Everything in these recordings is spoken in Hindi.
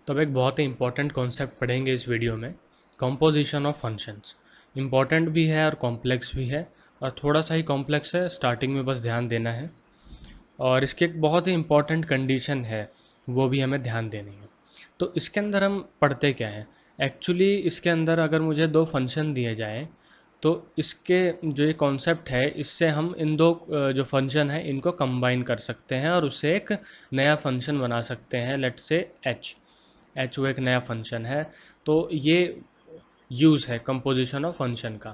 तो अब एक बहुत ही इंपॉर्टेंट कॉन्सेप्ट पढ़ेंगे इस वीडियो में, कंपोजिशन ऑफ फंक्शंस। इम्पॉर्टेंट भी है और कॉम्प्लेक्स भी है, और थोड़ा सा ही कॉम्प्लेक्स है, स्टार्टिंग में बस ध्यान देना है। और इसकी एक बहुत ही इम्पॉर्टेंट कंडीशन है, वो भी हमें ध्यान देनी है। तो इसके अंदर हम पढ़ते क्या हैं? एक्चुअली इसके अंदर अगर मुझे दो फंक्शन दिए जाएँ, तो इसके जो ये कॉन्सेप्ट है, इससे हम इन दो जो फंक्शन है इनको कंबाइन कर सकते हैं और उससे एक नया फंक्शन बना सकते हैं। लेट्स से एच वो एक नया फंक्शन है। तो ये यूज़ है कंपोजिशन ऑफ फंक्शन का,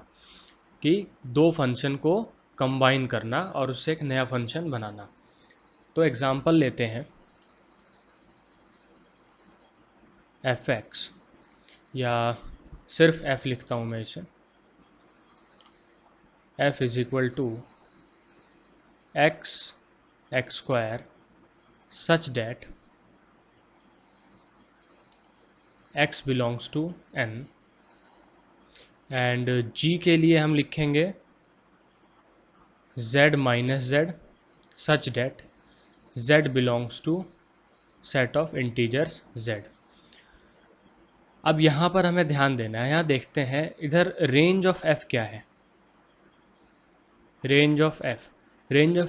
कि दो फंक्शन को कंबाइन करना और उससे एक नया फंक्शन बनाना। तो एग्जांपल लेते हैं एफ एक्स, या सिर्फ एफ लिखता हूँ मैं इसे। F is equal to x x square such that x belongs to n, and g के लिए हम लिखेंगे z minus z such that z belongs to set of integers z। अब यहाँ पर हमें ध्यान देना है, यहाँ देखते हैं इधर रेंज ऑफ f क्या है। रेंज ऑफ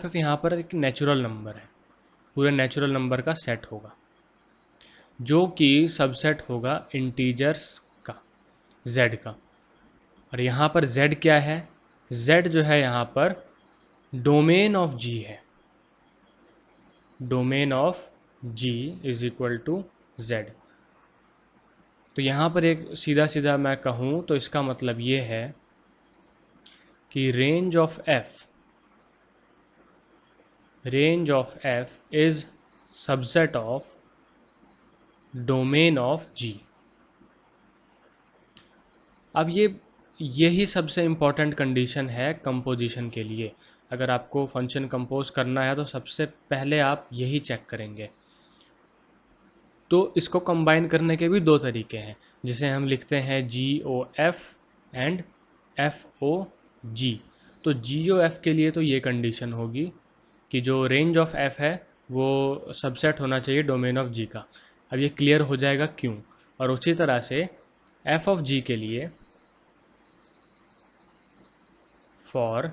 f यहाँ पर एक नेचुरल नंबर है, पूरे नेचुरल नंबर का सेट होगा जो कि सबसेट होगा इंटीजर्स का, z का। और यहाँ पर z क्या है? z जो है यहाँ पर डोमेन ऑफ g है। Domain of g is equal to z। तो यहाँ पर एक सीधा सीधा मैं कहूँ तो इसका मतलब ये है कि range of f is subset of domain of g। अब यही सबसे इम्पॉर्टेंट कंडीशन है कंपोजिशन के लिए। अगर आपको फंक्शन कंपोज करना है तो सबसे पहले आप यही चेक करेंगे। तो इसको कंबाइन करने के भी दो तरीके हैं, जिसे हम लिखते हैं GOF एंड FOG। तो GOF के लिए तो ये कंडीशन होगी कि जो रेंज ऑफ f है वो सबसेट होना चाहिए डोमेन ऑफ g का। अब ये क्लियर हो जाएगा क्यों। और उसी तरह से f ऑफ g के लिए फॉर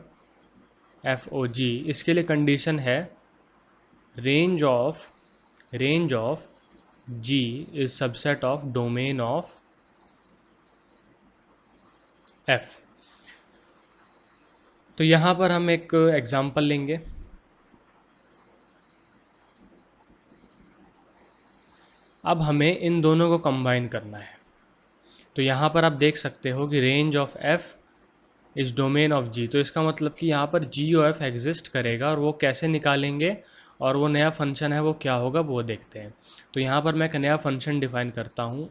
FOG, इसके लिए कंडीशन है range of g is subset of domain of f। तो यहाँ पर हम एक एग्जांपल लेंगे। अब हमें इन दोनों को कंबाइन करना है। तो यहाँ पर आप देख सकते हो कि range of f is domain of g। तो इसका मतलब कि यहाँ पर GOF एग्जिस्ट करेगा, और वो कैसे निकालेंगे और वो नया फंक्शन है वो क्या होगा वो देखते हैं। तो यहाँ पर मैं एक नया फंक्शन डिफाइन करता हूँ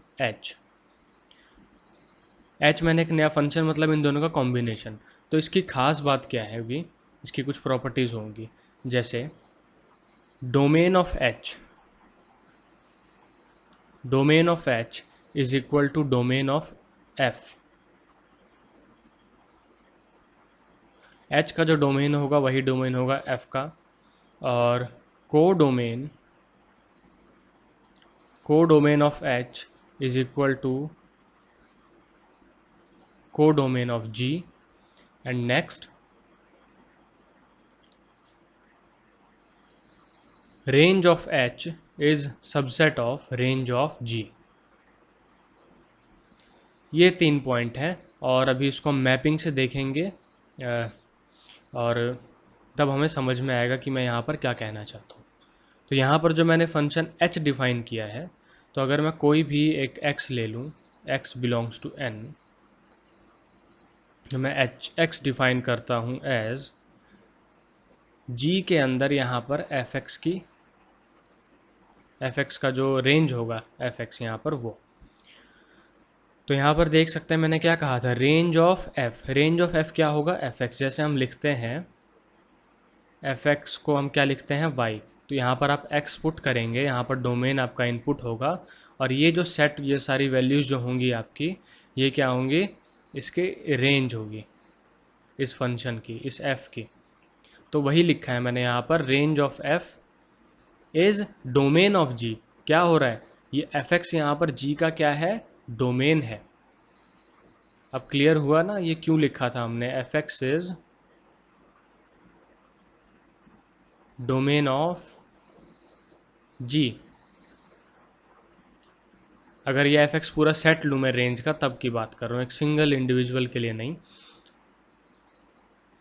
h मैंने एक नया फंक्शन मतलब इन दोनों का कॉम्बिनेशन। तो इसकी खास बात क्या है, अभी इसकी कुछ प्रॉपर्टीज़ होंगी, जैसे domain of h is equal to domain of f। h का जो डोमेन होगा वही डोमेन होगा f का, और codomain of h is equal to codomain of g। And next, range of h is subset of range of g। ये 3 पॉइंट है, और अभी इसको मैपिंग से देखेंगे और तब हमें समझ में आएगा कि मैं यहाँ पर क्या कहना चाहता हूँ। तो यहाँ पर जो मैंने फंक्शन h डिफ़ाइन किया है, तो अगर मैं कोई भी एक x ले लूँ, x बिलोंग्स टू n, तो मैं x डिफ़ाइन करता हूँ एज g के अंदर यहाँ पर fx का जो रेंज होगा fx यहाँ पर वो। तो यहाँ पर देख सकते हैं मैंने क्या कहा था, रेंज ऑफ f क्या होगा fx। जैसे हम लिखते हैं fx को हम क्या लिखते हैं y। तो यहाँ पर आप x पुट करेंगे, यहाँ पर डोमेन आपका इनपुट होगा, और ये जो सेट, ये सारी वैल्यूज़ जो होंगी आपकी, ये क्या होंगी, इसके रेंज होगी इस फंक्शन की, इस f की। तो वही लिखा है मैंने यहाँ पर, range of f is domain of g। क्या हो रहा है, ये एफ एक्स यहाँ पर जी का क्या है, डोमेन है। अब क्लियर हुआ ना ये क्यों लिखा था हमने, f x is domain of g. अगर ये एफ एक्स पूरा सेट लूँ मैं रेंज का, तब की बात कर रहा हूँ, एक सिंगल इंडिविजुअल के लिए नहीं।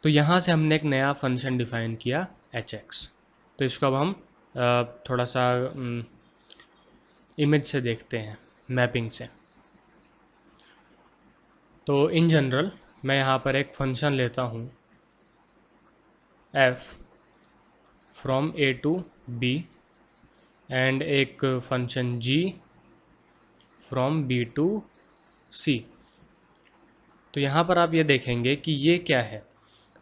तो यहाँ से हमने एक नया फंक्शन डिफाइन किया एच एक्स। तो इसको अब हम थोड़ा सा इमेज से देखते हैं, मैपिंग से। तो इन जनरल मैं यहाँ पर एक फंक्शन लेता हूँ f from a to b and एक function g from b to c। तो यहाँ पर आप ये देखेंगे कि ये क्या है,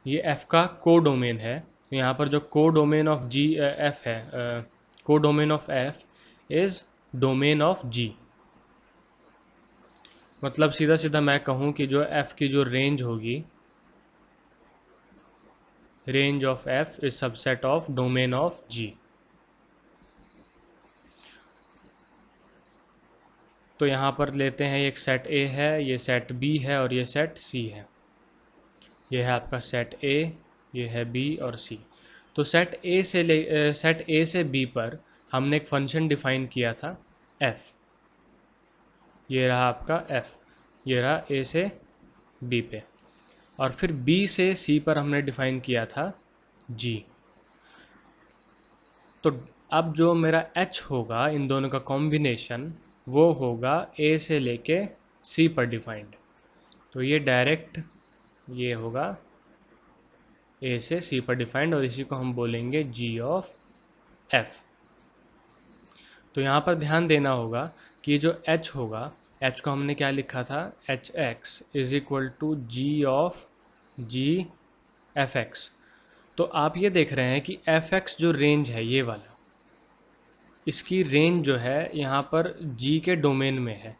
ये f का को डोमेन है। तो यहाँ पर जो को डोमेन ऑफ g f है, को domain of f is domain of g। मतलब सीधा सीधा मैं कहूँ कि जो f की जो रेंज होगी, range of f is subset of domain of g। तो यहाँ पर लेते हैं एक सेट A है, ये सेट B है और ये सेट C है। ये है आपका सेट A, ये है B और C। तो सेट A से B पर हमने एक फंक्शन डिफाइन किया था f। ये रहा आपका f, ये रहा A से B पे। और फिर B से C पर हमने डिफाइन किया था g। तो अब जो मेरा h होगा इन दोनों का कॉम्बिनेशन, वो होगा A से लेके C पर डिफाइंड। तो ये डायरेक्ट ये होगा A से C पर डिफाइंड, और इसी को हम बोलेंगे g ऑफ f। तो यहाँ पर ध्यान देना होगा कि जो h होगा, h को हमने क्या लिखा था, h x is equal to g of g f x. तो आप ये देख रहे हैं कि एफ एक्स जो रेंज है ये वाला, इसकी रेंज जो है यहाँ पर g के डोमेन में है।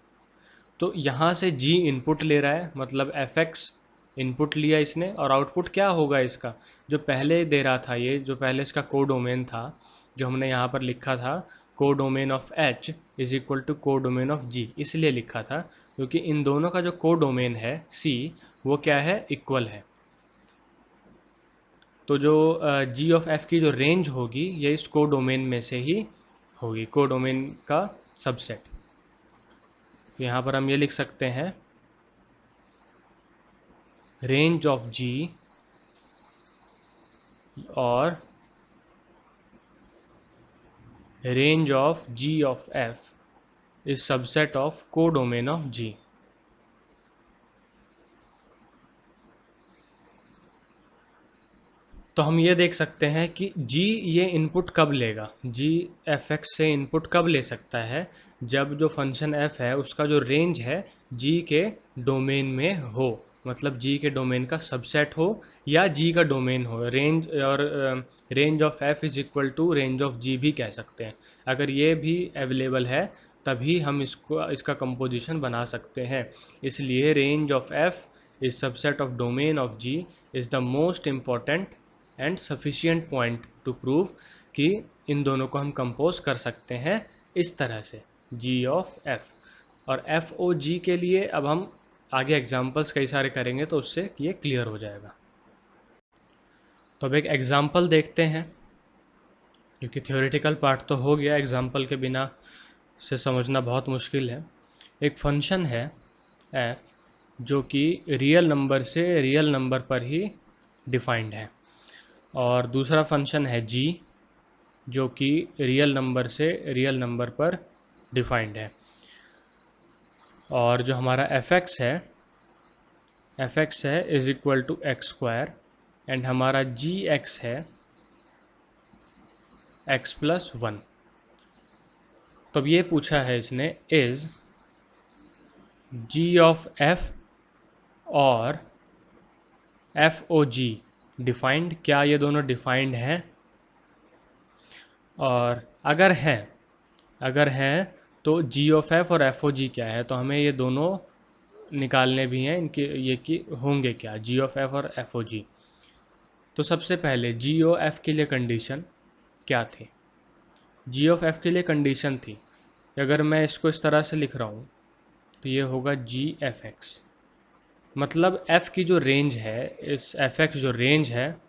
तो यहाँ से g इनपुट ले रहा है, मतलब एफ एक्स इनपुट लिया इसने, और आउटपुट क्या होगा इसका, जो पहले दे रहा था, ये जो पहले इसका को डोमेन था, जो हमने यहाँ पर लिखा था को domain of h is equal to को डोमेन ऑफ g, इसलिए लिखा था क्योंकि इन दोनों का जो को डोमेन है c, वो क्या है, इक्वल है। तो जो g ऑफ f की जो रेंज होगी ये इस को डोमेन में से ही होगी, को डोमेन का सबसेट। तो यहाँ पर हम ये लिख सकते हैं रेंज ऑफ g और range of g of f is subset of को डोमेन ऑफ g। तो हम ये देख सकते हैं कि g ये इनपुट कब लेगा, g एफ एक्स से इनपुट कब ले सकता है, जब जो फंक्शन f है उसका जो रेंज है g के डोमेन में हो, मतलब g के डोमेन का सबसेट हो या g का डोमेन हो। रेंज और range of f is equal to range of g भी कह सकते हैं। अगर ये भी अवेलेबल है तभी हम इसका कंपोजिशन बना सकते हैं। इसलिए range of f is subset of domain of g is the most important and sufficient point two prove कि इन दोनों को हम कंपोज कर सकते हैं इस तरह से, g ऑफ f। और एफ ओ जी के लिए अब हम आगे एग्जांपल्स कई सारे करेंगे तो उससे ये क्लियर हो जाएगा। तो अब एक एग्जांपल देखते हैं, क्योंकि थ्योरेटिकल पार्ट तो हो गया, एग्जांपल के बिना से समझना बहुत मुश्किल है। एक फंक्शन है f जो कि रियल नंबर से रियल नंबर पर ही डिफाइंड है, और दूसरा फंक्शन है g जो कि रियल नंबर से रियल नंबर पर डिफाइंड है। और जो हमारा f(x) है is equal to x square, and हमारा gx है x प्लस 1। तो अब ये पूछा है इसने, इज़ g ऑफ f और एफ ओ जी डिफाइंड, क्या ये दोनों डिफाइंड हैं? और अगर हैं तो g ऑफ f और एफ ओ जी क्या है, तो हमें ये दोनों निकालने भी हैं, इनके ये कि होंगे क्या, g ऑफ f और एफ ओ जी। तो सबसे पहले g ऑफ f के लिए कंडीशन क्या थी, g ऑफ f के लिए कंडीशन थी अगर मैं इसको इस तरह से लिख रहा हूँ तो ये होगा जी एफ एक्स, मतलब f की जो रेंज है, इस एफ एक्स जो रेंज है,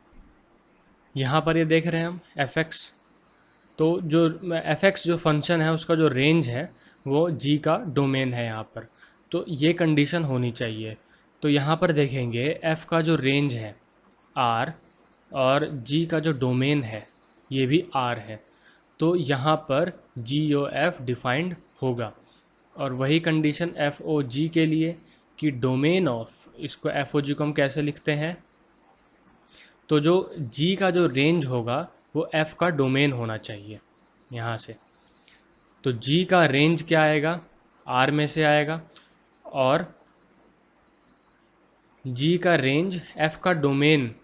यहाँ पर ये देख रहे हैं हम एफ एक्स, तो जो एफ एक्स जो फंक्शन है उसका जो रेंज है वो g का डोमेन है यहाँ पर, तो ये कंडीशन होनी चाहिए। तो यहाँ पर देखेंगे f का जो रेंज है r और g का जो डोमेन है ये भी r है, तो यहाँ पर जी ओ एफ डिफाइंड होगा। और वही कंडीशन एफ ओ जी के लिए कि डोमेन ऑफ, इसको एफ ओ जी को हम कैसे लिखते हैं, तो जो जी का जो रेंज होगा वो एफ का डोमेन होना चाहिए यहाँ से। तो जी का रेंज क्या आएगा, आर में से आएगा, और जी का रेंज एफ का डोमेन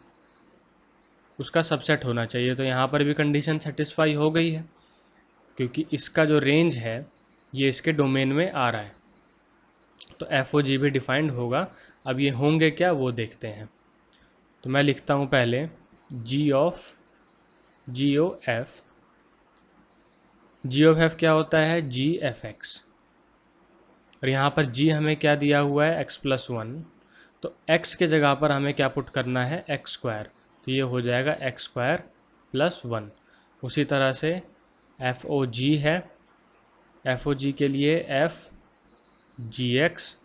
उसका सबसेट होना चाहिए। तो यहाँ पर भी कंडीशन सेटिस्फाई हो गई है क्योंकि इसका जो रेंज है ये इसके डोमेन में आ रहा है, तो एफ ओ जी भी डिफाइंड होगा। अब ये होंगे क्या वो देखते हैं। तो मैं लिखता हूँ पहले g of g O f, g of f क्या होता है, जी एफ एक्स, और यहाँ पर जी हमें क्या दिया हुआ है, एक्स प्लस वन, तो एक्स के जगह पर हमें क्या पुट करना है, एक्स स्क्वायर, तो ये हो जाएगा एक्स स्क्वायर प्लस वन। उसी तरह से एफ ओ जी है, एफ ओ जी के लिए एफ जी एक्स,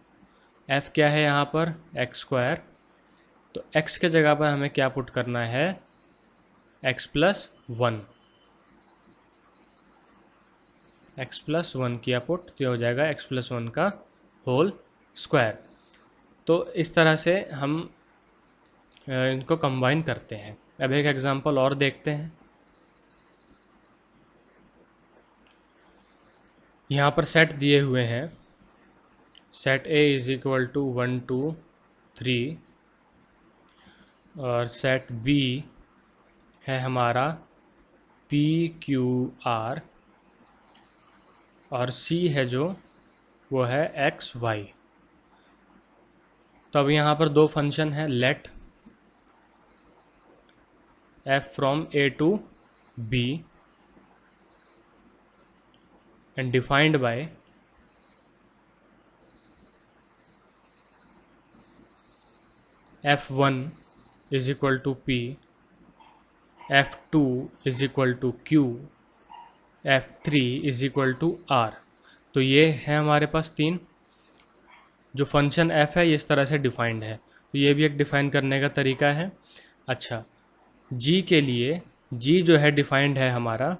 एफ क्या है यहाँ पर, एक्स स्क्वायर, तो एक्स के जगह पर हमें क्या पुट करना है, x plus one, x plus one किया पुट, तो ये हो जाएगा एक्स प्लस वन का होल स्क्वायर। तो इस तरह से हम इनको कंबाइन करते हैं। अब एक एग्जांपल और देखते हैं। यहाँ पर सेट दिए हुए हैं, set A is equal to 1 2 3, और सेट बी है हमारा पी क्यू आर, और सी है जो वो है एक्स वाई। तो अब यहाँ पर दो फंक्शन है, let f from A to B and defined by f1 is equal to p, f2 is equal to q, f3 is equal to r. तो ये है हमारे पास तीन, जो फंक्शन f है ये इस तरह से डिफाइंड है, तो ये भी एक डिफाइन करने का तरीका है। अच्छा, g के लिए, g जो है डिफाइंड है हमारा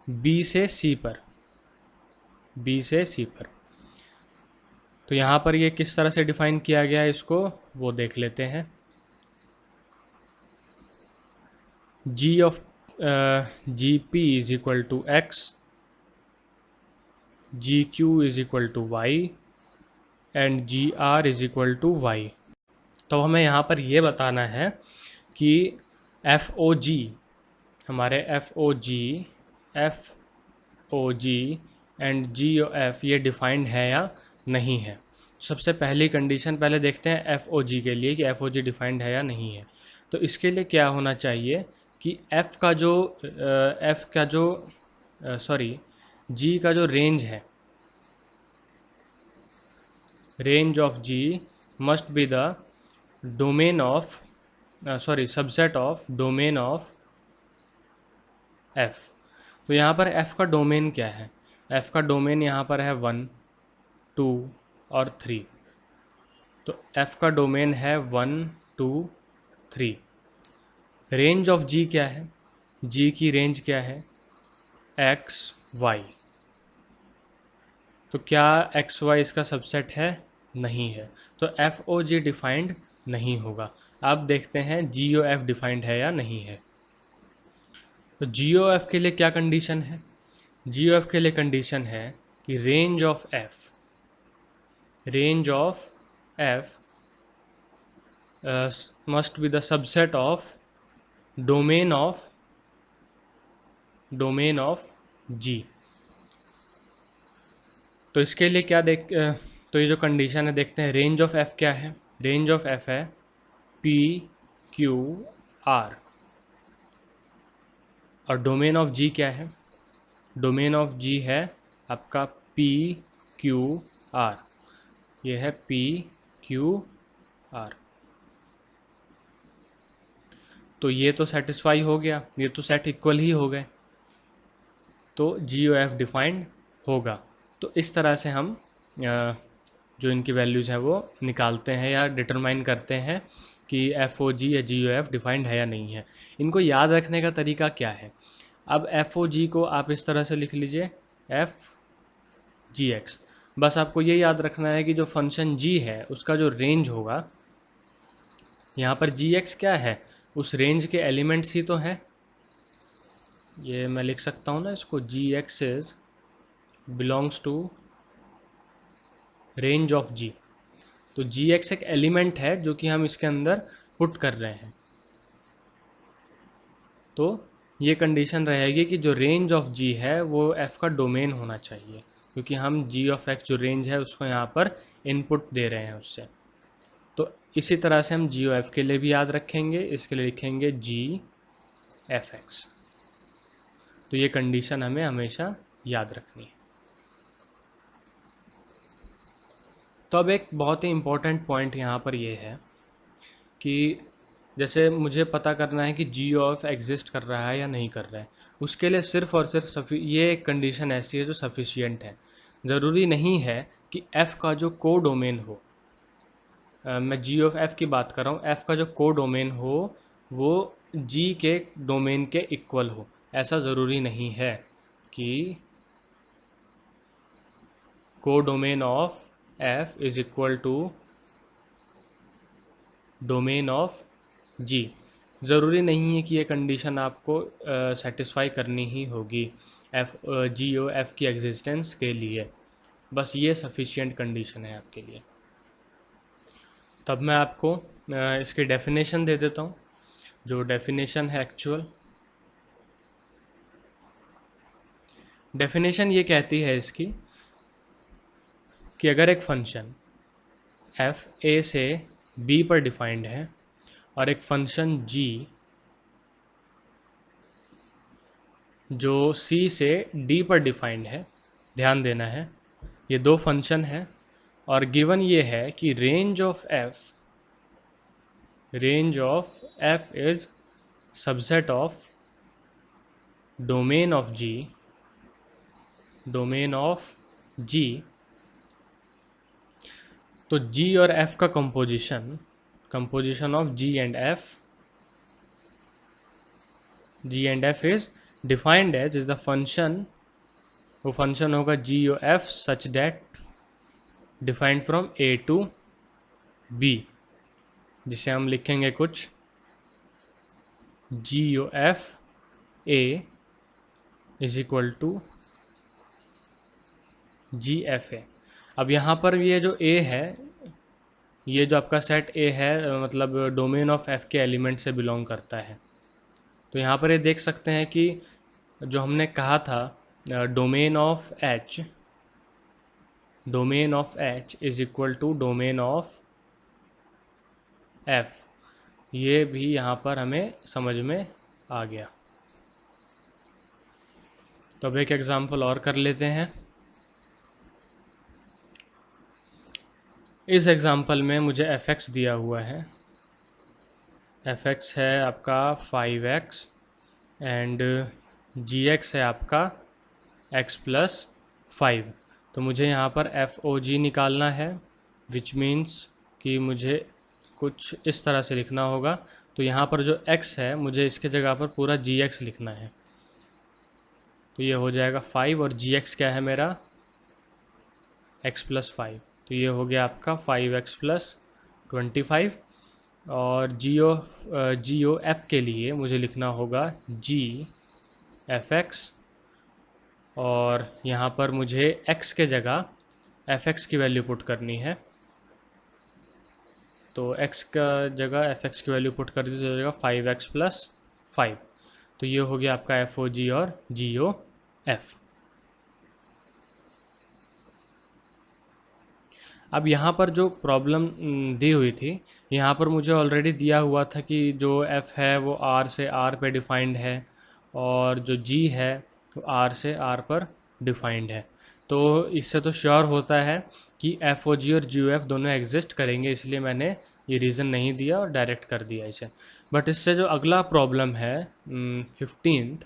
b से c पर, b से c पर। तो यहाँ पर ये किस तरह से डिफाइन किया गया है इसको वो देख लेते हैं। G of g p is equal to x, g q is equal to y and g r is equal to y. तो हमें यहाँ पर ये बताना है कि एफ ओ जी, हमारे F O G and G O F ये डिफाइंड है या नहीं है। सबसे पहली कंडीशन पहले देखते हैं एफ ओ जी के लिए कि एफ ओ जी डिफाइंड है या नहीं है। तो इसके लिए क्या होना चाहिए कि एफ का जो जी का जो रेंज है, range of G must be the domain of subset of domain of F. तो यहाँ पर एफ का डोमेन क्या है, एफ का डोमेन यहाँ पर है 1 2 और 3, तो एफ का डोमेन है 1 2 3। रेंज ऑफ जी क्या है, जी की रेंज क्या है, एक्स वाई। तो क्या एक्स वाई इसका सबसेट है, नहीं है, तो एफ ओ जी डिफाइंड नहीं होगा। अब देखते हैं जी ओ एफ डिफाइंड है या नहीं है। तो जी ओ एफ के लिए क्या कंडीशन है, जी ओ एफ के लिए कंडीशन है कि range of f must be the subset of domain of g. तो इसके लिए क्या तो ये जो कंडीशन है देखते हैं, रेंज ऑफ एफ क्या है, रेंज ऑफ एफ है पी क्यू आर, और डोमेन ऑफ जी क्या है, डोमेन ऑफ जी है आपका पी क्यू आर, ये है पी क्यू आर। तो ये तो सेटिस्फाई हो गया, ये तो सेट इक्वल ही हो गए, तो जी ओ एफ डिफाइंड होगा। तो इस तरह से हम जो इनकी वैल्यूज़ हैं वो निकालते हैं या डिटरमाइन करते हैं कि एफ ओ जी या जी ओ एफ डिफाइंड है या नहीं है। इनको याद रखने का तरीका क्या है? अब एफ ओ जी को आप इस तरह से लिख लीजिए, एफ जी एक्स। बस आपको ये याद रखना है कि जो फंक्शन जी है उसका जो रेंज होगा, यहाँ पर जी एक्स क्या है, उस रेंज के एलिमेंट्स ही तो हैं। ये मैं लिख सकता हूँ ना इसको, g x is belongs to range of g. तो जी एक्स एक एलिमेंट है जो कि हम इसके अंदर पुट कर रहे हैं। तो ये कंडीशन रहेगी कि जो रेंज ऑफ जी है वो एफ का डोमेन होना चाहिए, क्योंकि हम जी ऑफ एक्स जो रेंज है उसको यहाँ पर इनपुट दे रहे हैं उससे। तो इसी तरह से हम जी ओ एफ के लिए भी याद रखेंगे, इसके लिए लिखेंगे जी एफ एक्स। तो ये कंडीशन हमें हमेशा याद रखनी है। तो अब एक बहुत ही इम्पोर्टेंट पॉइंट यहाँ पर ये है कि जैसे मुझे पता करना है कि जी ऑफ एग्जिस्ट कर रहा है या नहीं कर रहा है, उसके लिए सिर्फ़ और सिर्फ ये एक कंडीशन ऐसी है जो सफिशियंट है। ज़रूरी नहीं है कि एफ़ का जो को डोमेन हो, मैं जी ऑफ एफ़ की बात कर रहा हूँ, एफ़ का जो को डोमेन हो वो जी के डोमेन के इक्वल हो। ऐसा ज़रूरी नहीं है कि को domain of f is equal to domain of g. ज़रूरी नहीं है कि ये कंडीशन आपको सेटिस्फाई करनी ही होगी एफ जी ओ एफ़ की एग्जिस्टेंस के लिए। बस ये सफिशिएंट कंडीशन है आपके लिए। तब मैं आपको इसकी डेफिनेशन दे देता हूँ। जो डेफिनेशन है एक्चुअल डेफिनेशन ये कहती है इसकी कि अगर एक फंक्शन एफ ए से बी पर डिफाइंड है और एक फंक्शन जी जो सी से डी पर डिफाइंड है, ध्यान देना है ये दो फंक्शन है और गिवन ये है कि range of f is subset of domain of g. तो जी और एफ का composition of g and f is defined as is the function, वो फंक्शन होगा g O f such that defined from A to b, जिसे हम लिखेंगे कुछ g O f a is equal to g f a. अब यहाँ पर ये जो ए है, ये जो आपका सेट ए है मतलब डोमेन ऑफ एफ के एलिमेंट से बिलोंग करता है। तो यहाँ पर ये देख सकते हैं कि जो हमने कहा था domain of H is equal to domain of F, ये भी यहाँ पर हमें समझ में आ गया। तो अब एक एग्जांपल और कर लेते हैं। इस एग्जांपल में मुझे एफ एक्स दिया हुआ है, एफ एक्स है आपका 5x एंड जी एक्स है आपका x प्लस 5। तो मुझे यहाँ पर एफ ओ जी निकालना है, विच मीन्स कि मुझे कुछ इस तरह से लिखना होगा। तो यहाँ पर जो x है मुझे इसके जगह पर पूरा जी एक्स लिखना है। तो ये हो जाएगा 5 और जी एक्स क्या है मेरा x प्लस 5। तो ये हो गया आपका 5x प्लस 25। और जी ओ एफ के लिए मुझे लिखना होगा जी एफ एक्स, और यहाँ पर मुझे x के जगह एफ एक्स की वैल्यू पुट करनी है। तो x का जगह एफ एक्स की वैल्यू पुट कर दी तो हो जाएगा 5x प्लस 5। तो ये हो गया आपका एफ ओ जी और जी ओ एफ। अब यहाँ पर जो प्रॉब्लम दी हुई थी, यहाँ पर मुझे ऑलरेडी दिया हुआ था कि जो f है वो r से r पे डिफाइंड है और जो g है वो r से r पर डिफाइंड है। तो इससे तो श्योर होता है कि एफ ओ जी और जी ओ एफ दोनों एग्जिस्ट करेंगे, इसलिए मैंने ये रीज़न नहीं दिया और डायरेक्ट कर दिया इसे। बट इससे जो अगला प्रॉब्लम है 15th,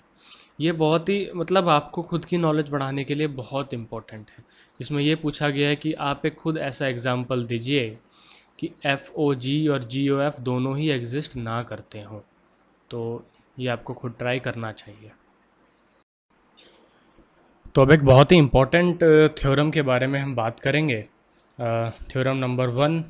ये बहुत ही मतलब आपको खुद की नॉलेज बढ़ाने के लिए बहुत इम्पोर्टेंट है। इसमें ये पूछा गया है कि आप एक खुद ऐसा एग्जाम्पल दीजिए कि एफ ओ जी और जी ओ एफ दोनों ही एग्जिस्ट ना करते हों। तो ये आपको खुद ट्राई करना चाहिए। तो अब एक बहुत ही इम्पोर्टेंट थ्योरम के बारे में हम बात करेंगे। Theorem number 1।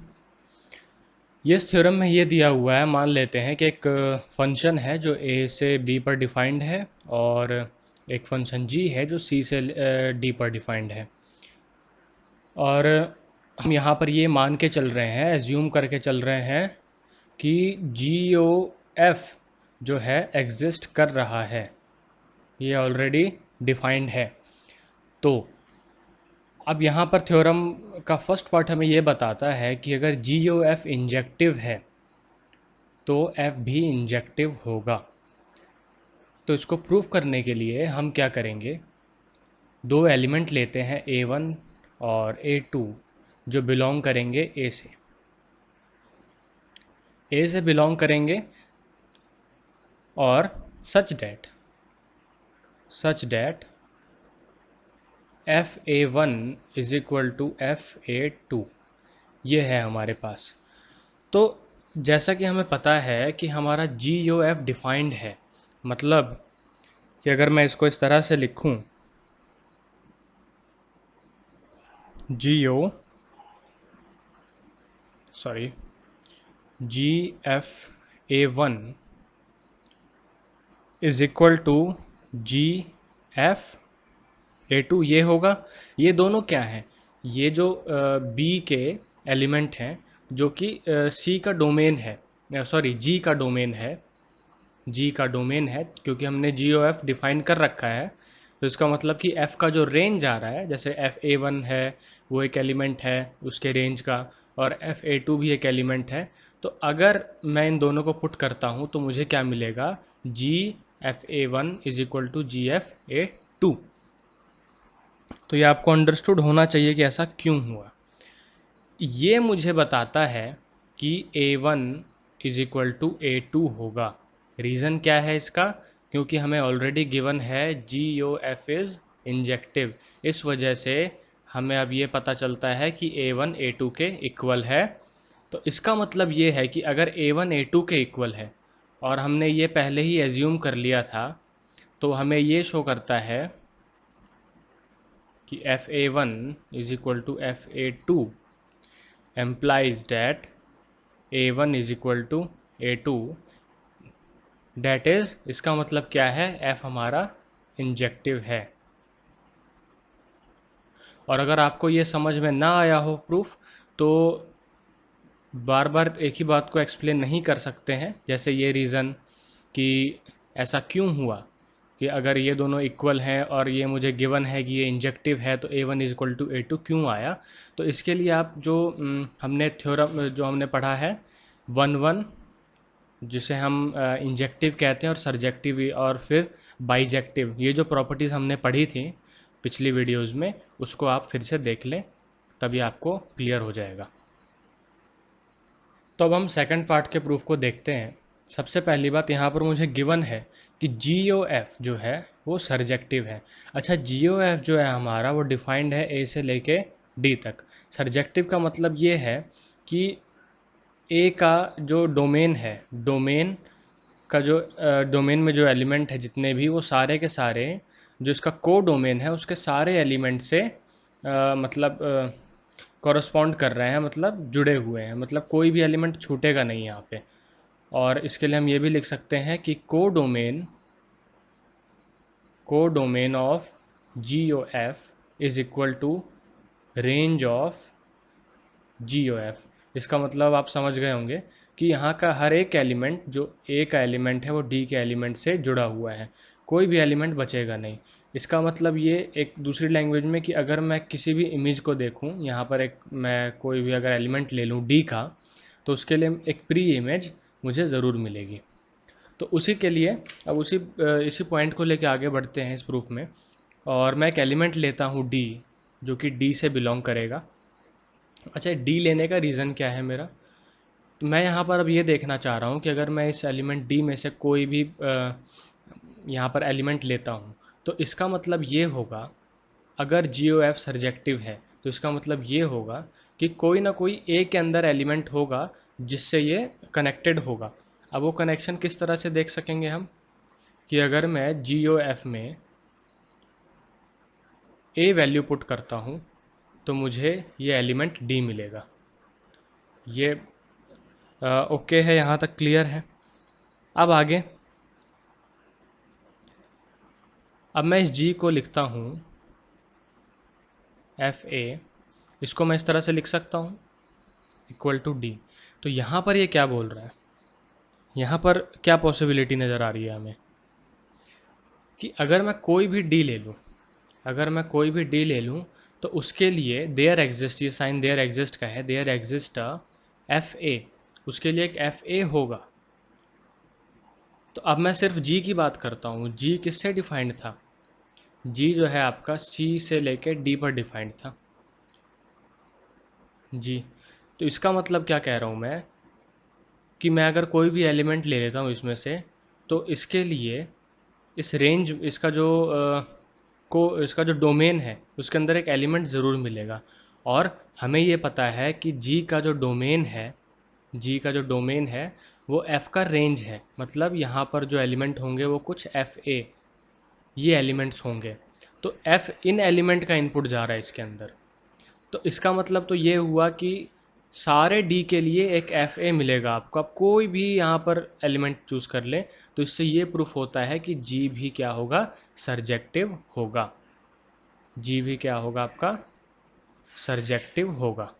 ये इस थ्योरम में ये दिया हुआ है, मान लेते हैं कि एक फंक्शन है जो ए से बी पर डिफाइंड है और एक फंक्शन जी है जो सी से डी पर डिफाइंड है। और हम यहाँ पर ये मान के चल रहे हैं, एज्यूम करके चल रहे हैं कि जी ओ एफ जो है एग्जिस्ट कर रहा है, ये ऑलरेडी डिफाइंड है। तो अब यहाँ पर थ्योरम का फर्स्ट पार्ट हमें ये बताता है कि अगर जी ओ एफ इंजेक्टिव है तो एफ भी इंजेक्टिव होगा। तो इसको प्रूव करने के लिए हम क्या करेंगे, दो एलिमेंट लेते हैं A1 और A2 जो बिलोंग करेंगे A से बिलोंग करेंगे और such that FA1 is equal to FA2 ये है हमारे पास। तो जैसा कि हमें पता है कि हमारा GOF डिफाइंड है, मतलब कि अगर मैं इसको इस तरह से लिखूं, GFA1 is equal to GFA2 ये होगा। ये दोनों क्या हैं, ये जो B के एलिमेंट हैं जो कि C का डोमेन है, G का डोमेन है, क्योंकि हमने GOF डिफाइन कर रखा है। तो इसका मतलब कि F का जो रेंज आ रहा है, जैसे FA1 है वो एक एलिमेंट है उसके रेंज का, और FA2 भी एक एलिमेंट है। तो अगर मैं इन दोनों को पुट करता हूँ तो मुझे क्या मिलेगा, GFA1 is equal to GFA2। तो ये आपको अंडरस्टूड होना चाहिए कि ऐसा क्यों हुआ। ये मुझे बताता है कि A1 is equal to A2 होगा। रीज़न क्या है इसका, क्योंकि हमें ऑलरेडी गिवन है GOF इज़ इंजेक्टिव। इस वजह से हमें अब ये पता चलता है कि A1 A2 के इक्वल है। तो इसका मतलब ये है कि अगर A1 A2 के इक्वल है और हमने ये पहले ही एज्यूम कर लिया था, तो हमें ये शो करता है कि FA1 is equal to FA2 implies that A1 is equal to A2, that is इसका मतलब क्या है, F हमारा इंजेक्टिव है। और अगर आपको ये समझ में ना आया हो प्रूफ, तो बार बार एक ही बात को एक्सप्लेन नहीं कर सकते हैं। जैसे ये रीज़न कि ऐसा क्यों हुआ कि अगर ये दोनों इक्वल हैं और ये मुझे गिवन है कि ये इंजेक्टिव है, तो A1 is equal to A2 क्यों आया। तो इसके लिए आप जो हमने थ्योरम जो हमने पढ़ा है 1-1, जिसे हम इंजेक्टिव कहते हैं, और सर्जेक्टिव और फिर बाइजेक्टिव, ये जो प्रॉपर्टीज़ हमने पढ़ी थी पिछली वीडियोज़ में, उसको आप फिर से देख लें, तभी आपको क्लियर हो जाएगा। तो अब हम सेकंड पार्ट के प्रूफ को देखते हैं। सबसे पहली बात, यहाँ पर मुझे गिवन है कि GOF जो है वो सर्जेक्टिव है। अच्छा, GOF जो है हमारा वो डिफाइंड है A से लेके D तक। सर्जेक्टिव का मतलब ये है कि A का जो डोमेन है, डोमेन का जो डोमेन में जो एलिमेंट है जितने भी, वो सारे के सारे जो इसका को डोमेन है उसके सारे एलिमेंट से मतलब कॉरस्पॉन्ड कर रहे हैं, मतलब जुड़े हुए हैं, मतलब कोई भी एलिमेंट छूटेगा नहीं यहाँ पे। और इसके लिए हम ये भी लिख सकते हैं कि को domain of GOF is equal to range of GOF। इसका मतलब आप समझ गए होंगे कि यहाँ का हर एक एलिमेंट जो A का एलिमेंट है वो D के एलिमेंट से जुड़ा हुआ है, कोई भी एलिमेंट बचेगा नहीं। इसका मतलब ये एक दूसरी लैंग्वेज में कि अगर मैं किसी भी इमेज को देखूं, यहाँ पर एक मैं कोई भी अगर एलिमेंट ले लूँ D का, तो उसके लिए एक प्री इमेज मुझे ज़रूर मिलेगी। तो उसी के लिए अब इसी पॉइंट को लेके आगे बढ़ते हैं इस प्रूफ में। और मैं एक एलिमेंट लेता हूँ D, जो कि डी से बिलोंग करेगा। अच्छा, डी लेने का रीज़न क्या है मेरा? तो मैं यहाँ पर अब ये देखना चाह रहा हूँ कि अगर मैं इस एलिमेंट डी में से कोई भी यहाँ पर एलिमेंट लेता हूँ, तो इसका मतलब ये होगा, अगर जी ओ एफ सर्जेक्टिव है तो इसका मतलब ये होगा कि कोई ना कोई ए के अंदर एलिमेंट होगा जिससे ये कनेक्टेड होगा। अब वो कनेक्शन किस तरह से देख सकेंगे हम, कि अगर मैं जी ओ एफ में ए वैल्यू पुट करता हूँ तो मुझे ये एलिमेंट डी मिलेगा। ये ओके है, यहाँ तक क्लियर है। अब आगे, अब मैं इस जी को लिखता हूँ एफ ए, इसको मैं इस तरह से लिख सकता हूँ इक्वल टू डी। तो यहाँ पर ये क्या बोल रहा है, यहाँ पर क्या पॉसिबिलिटी नज़र आ रही है हमें, कि अगर मैं कोई भी डी ले लूँ, अगर मैं कोई भी डी ले लूँ तो उसके लिए देयर एग्जिस्ट, ये साइन देयर एग्जिस्ट का है, देयर एग्जिस्ट एफ ए, उसके लिए एक एफ ए होगा। तो अब मैं सिर्फ जी की बात करता हूँ, जी किससे डिफाइंड था? जी जो है आपका सी से लेके डी पर डिफाइंड था जी। तो इसका मतलब क्या कह रहा हूँ मैं, कि मैं अगर कोई भी एलिमेंट ले लेता हूँ इसमें से, तो इसके लिए इस रेंज, इसका जो डोमेन है उसके अंदर एक एलिमेंट ज़रूर मिलेगा। और हमें ये पता है कि जी का जो डोमेन है, जी का जो डोमेन है वो एफ़ का रेंज है। मतलब यहाँ पर जो एलिमेंट होंगे वो कुछ एफ़ ए, ये एलिमेंट्स होंगे। तो एफ़ इन एलिमेंट का इनपुट जा रहा है इसके अंदर। तो इसका मतलब तो ये हुआ कि सारे डी के लिए एक एफ ए मिलेगा आपको। आप कोई भी यहाँ पर एलिमेंट चूज़ कर लें, तो इससे ये प्रूफ होता है कि जी भी क्या होगा, सर्जेक्टिव होगा। जी भी क्या होगा आपका, सर्जेक्टिव होगा।